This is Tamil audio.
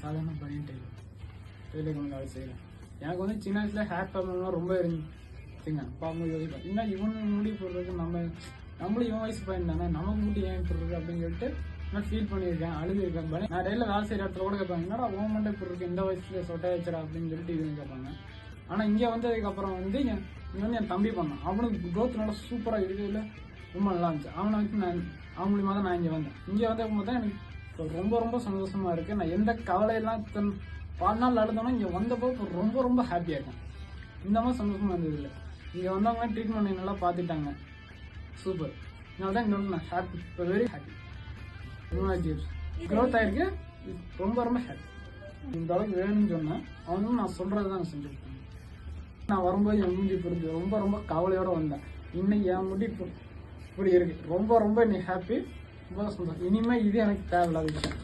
சாதாரண பனியன் டெய்லர் கொஞ்சம் வேலை செய்கிறேன். எனக்கு வந்து சின்ன வயசில் ஹேர் ப்ராப்ளம்லாம் ரொம்ப இருந்துச்சுங்க. பார்க்கும்போது யோசிப்பேன், இன்னும் இவனு முடி போடுறதுக்கு நம்மளும் இவன் வயசு பையன் தானே, நமக்கு முடி ஏன் போடுறது அப்படின்னு சொல்லிட்டு நான் ஃபீல் பண்ணியிருக்கேன், அழுதுருக்கேன். நான் டெய்லியில் வேலை செய்கிற இடத்துல கூட கேட்பாங்க, என்னடா ஓ மண்டை போடுறது இந்த வயசுல சொட்டை வச்சுடா அப்படின்னு சொல்லிட்டு இது கேட்பாங்க. ஆனால் இங்கே வந்ததுக்கப்புறம் வந்து இங்கே வந்து என் தம்பி பண்ணான். அவனுக்கு க்ரோத் நல்லா சூப்பராக இருக்கிறதுல ரொம்ப நல்லா இருந்துச்சு. அவனை வச்சு அவன் மூலியமாக தான் நான் இங்கே வந்தேன். இங்கே வந்தபோது தான் எனக்கு ரொம்ப ரொம்ப சந்தோஷமாக இருக்குது. நான் எந்த கவலையெல்லாம் பால் நாள் அழுதோன்னா இங்கே வந்தப்போ ரொம்ப ரொம்ப ஹாப்பியாக இருக்கேன். இந்த மாதிரி சந்தோஷமாக இருந்தது இல்லை. இங்கே வந்தவங்க ட்ரீட்மெண்ட் நல்லா பார்த்துட்டாங்க, சூப்பர். அதனால தான் இங்கே நான் ஹாப்பி, இப்போ வெரி ஹாப்பி. க்ரோத் ஆகிருக்கு, ரொம்ப ரொம்ப ஹாப்பி. இந்த அளவுக்கு வேணும்னு சொன்னேன், அவனும் நான் சொல்கிறது தான் நான் செஞ்சுருக்கேன். நான் வரும்போது என் மூஞ்சி புரிஞ்சு ரொம்ப ரொம்ப கவலையோடு வந்தேன். இன்னைக்கு என் முடி இப்படி இருக்கு, ரொம்ப ரொம்ப இன்னைக்கு ஹாப்பி, ரொம்ப சந்தோஷம். இனிமேல் இது எனக்கு தேவையில்லாத விஷயம்.